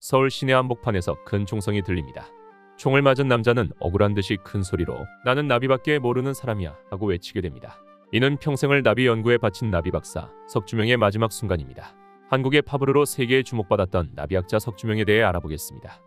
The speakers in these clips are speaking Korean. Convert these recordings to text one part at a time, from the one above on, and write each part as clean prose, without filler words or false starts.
서울 시내 한복판에서 큰 총성이 들립니다. 총을 맞은 남자는 억울한 듯이 큰 소리로 "나는 나비밖에 모르는 사람이야" 하고 외치게 됩니다. 이는 평생을 나비 연구에 바친 나비 박사 석주명의 마지막 순간입니다. 한국의 파브르로 세계에 주목받았던 나비학자 석주명에 대해 알아보겠습니다.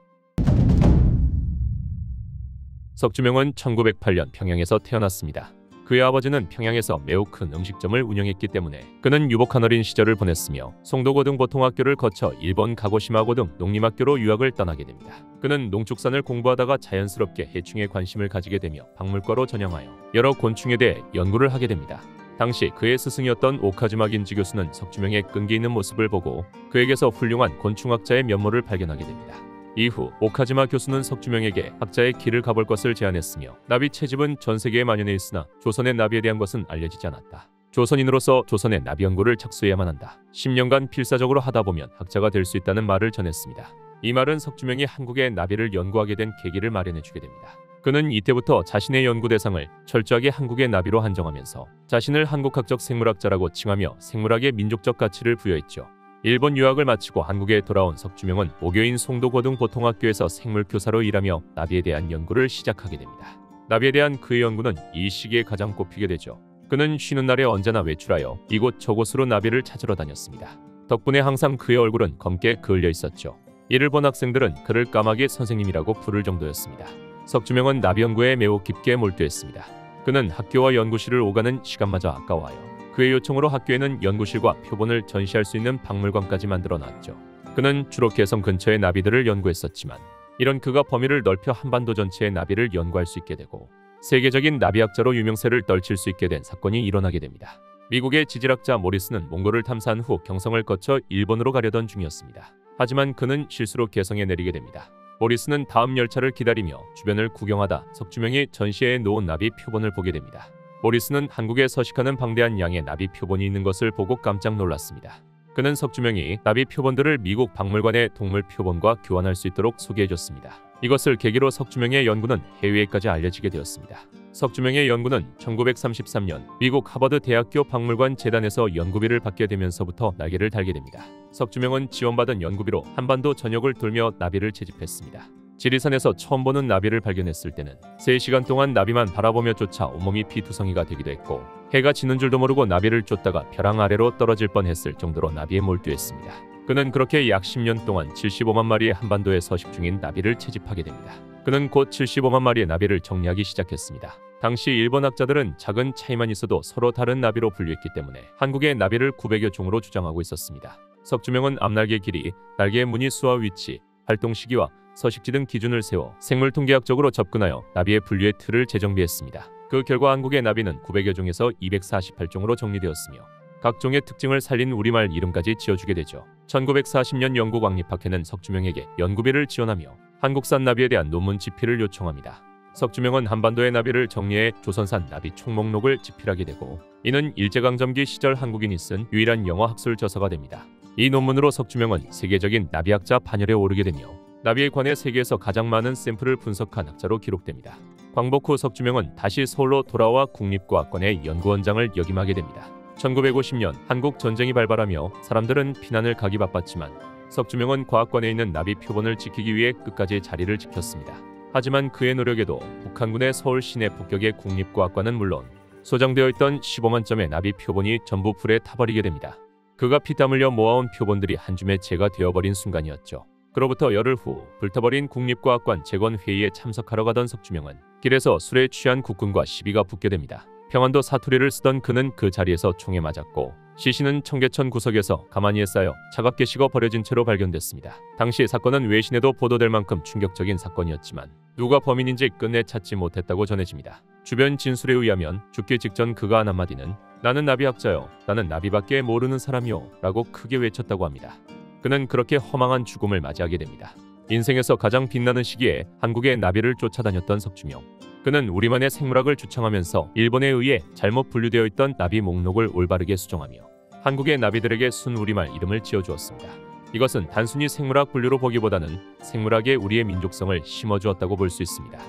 석주명은 1908년 평양에서 태어났습니다. 그의 아버지는 평양에서 매우 큰 음식점을 운영했기 때문에 그는 유복한 어린 시절을 보냈으며 송도고등보통학교를 거쳐 일본 가고시마고등 농림학교로 유학을 떠나게 됩니다. 그는 농축산을 공부하다가 자연스럽게 해충에 관심을 가지게 되며 박물과로 전향하여 여러 곤충에 대해 연구를 하게 됩니다. 당시 그의 스승이었던 오카즈마 긴지 교수는 석주명의 끈기 있는 모습을 보고 그에게서 훌륭한 곤충학자의 면모를 발견하게 됩니다. 이후 오카즈마 교수는 석주명에게 학자의 길을 가볼 것을 제안했으며 나비 채집은 전 세계에 만연해 있으나 조선의 나비에 대한 것은 알려지지 않았다. 조선인으로서 조선의 나비 연구를 착수해야만 한다. 10년간 필사적으로 하다 보면 학자가 될 수 있다는 말을 전했습니다. 이 말은 석주명이 한국의 나비를 연구하게 된 계기를 마련해주게 됩니다. 그는 이때부터 자신의 연구 대상을 철저하게 한국의 나비로 한정하면서 자신을 한국학적 생물학자라고 칭하며 생물학의 민족적 가치를 부여했죠. 일본 유학을 마치고 한국에 돌아온 석주명은 모교인 송도고등보통학교에서 생물교사로 일하며 나비에 대한 연구를 시작하게 됩니다. 나비에 대한 그의 연구는 이 시기에 가장 꼽히게 되죠. 그는 쉬는 날에 언제나 외출하여 이곳 저곳으로 나비를 찾으러 다녔습니다. 덕분에 항상 그의 얼굴은 검게 그을려 있었죠. 이를 본 학생들은 그를 까마귀 선생님이라고 부를 정도였습니다. 석주명은 나비 연구에 매우 깊게 몰두했습니다. 그는 학교와 연구실을 오가는 시간마저 아까워하여 그의 요청으로 학교에는 연구실과 표본을 전시할 수 있는 박물관까지 만들어 놨죠. 그는 주로 개성 근처의 나비들을 연구했었지만 이런 그가 범위를 넓혀 한반도 전체의 나비를 연구할 수 있게 되고 세계적인 나비학자로 유명세를 떨칠 수 있게 된 사건이 일어나게 됩니다. 미국의 지질학자 모리스는 몽골을 탐사한 후 경성을 거쳐 일본으로 가려던 중이었습니다. 하지만 그는 실수로 개성에 내리게 됩니다. 모리스는 다음 열차를 기다리며 주변을 구경하다 석주명이 전시회에 놓은 나비 표본을 보게 됩니다. 모리스는 한국에 서식하는 방대한 양의 나비 표본이 있는 것을 보고 깜짝 놀랐습니다. 그는 석주명이 나비 표본들을 미국 박물관의 동물 표본과 교환할 수 있도록 소개해줬습니다. 이것을 계기로 석주명의 연구는 해외에까지 알려지게 되었습니다. 석주명의 연구는 1933년 미국 하버드 대학교 박물관 재단에서 연구비를 받게 되면서부터 날개를 달게 됩니다. 석주명은 지원받은 연구비로 한반도 전역을 돌며 나비를 채집했습니다. 지리산에서 처음 보는 나비를 발견했을 때는 3시간 동안 나비만 바라보며 쫓아 온몸이 피투성이가 되기도 했고 해가 지는 줄도 모르고 나비를 쫓다가 벼랑 아래로 떨어질 뻔했을 정도로 나비에 몰두했습니다. 그는 그렇게 약 10년 동안 75만 마리의 한반도에 서식 중인 나비를 채집하게 됩니다. 그는 곧 75만 마리의 나비를 정리하기 시작했습니다. 당시 일본 학자들은 작은 차이만 있어도 서로 다른 나비로 분류했기 때문에 한국의 나비를 900여 종으로 주장하고 있었습니다. 석주명은 앞날개 길이, 날개의 무늬수와 위치, 활동 시기와 서식지 등 기준을 세워 생물통계학적으로 접근하여 나비의 분류의 틀을 재정비했습니다. 그 결과 한국의 나비는 900여 종에서 248종으로 정리되었으며 각 종의 특징을 살린 우리말 이름까지 지어주게 되죠. 1940년 영국 왕립학회는 석주명에게 연구비를 지원하며 한국산 나비에 대한 논문 집필을 요청합니다. 석주명은 한반도의 나비를 정리해 조선산 나비 총목록을 집필하게 되고 이는 일제강점기 시절 한국인이 쓴 유일한 영어 학술 저서가 됩니다. 이 논문으로 석주명은 세계적인 나비학자 반열에 오르게 되며 나비에 관해 세계에서 가장 많은 샘플을 분석한 학자로 기록됩니다. 광복 후 석주명은 다시 서울로 돌아와 국립과학관의 연구원장을 역임하게 됩니다. 1950년 한국 전쟁이 발발하며 사람들은 피난을 가기 바빴지만 석주명은 과학관에 있는 나비 표본을 지키기 위해 끝까지 자리를 지켰습니다. 하지만 그의 노력에도 북한군의 서울 시내 폭격에 국립과학관은 물론 소장되어 있던 15만 점의 나비 표본이 전부 불에 타버리게 됩니다. 그가 피땀 흘려 모아온 표본들이 한 줌의 재가 되어버린 순간이었죠. 그로부터 열흘 후 불타버린 국립과학관 재건회의에 참석하러 가던 석주명은 길에서 술에 취한 국군과 시비가 붙게 됩니다. 평안도 사투리를 쓰던 그는 그 자리에서 총에 맞았고 시신은 청계천 구석에서 가마니에 쌓여 차갑게 식어 버려진 채로 발견됐습니다. 당시 사건은 외신에도 보도될 만큼 충격적인 사건이었지만 누가 범인인지 끝내 찾지 못했다고 전해집니다. 주변 진술에 의하면 죽기 직전 그가 한 한마디는 "나는 나비학자요. 나는 나비밖에 모르는 사람이요." 라고 크게 외쳤다고 합니다. 그는 그렇게 허망한 죽음을 맞이하게 됩니다. 인생에서 가장 빛나는 시기에 한국의 나비를 쫓아다녔던 석주명. 그는 우리만의 생물학을 주창하면서 일본에 의해 잘못 분류되어 있던 나비 목록을 올바르게 수정하며 한국의 나비들에게 순우리말 이름을 지어주었습니다. 이것은 단순히 생물학 분류로 보기보다는 생물학에 우리의 민족성을 심어주었다고 볼 수 있습니다.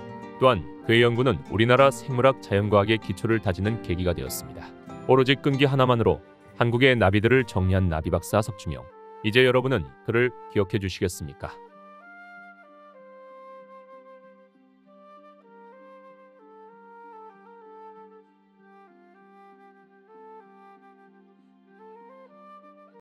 또한 그의 연구는 우리나라 생물학 자연과학의 기초를 다지는 계기가 되었습니다. 오로지 끈기 하나만으로 한국의 나비들을 정리한 나비박사 석주명. 이제 여러분은 그를 기억해 주시겠습니까?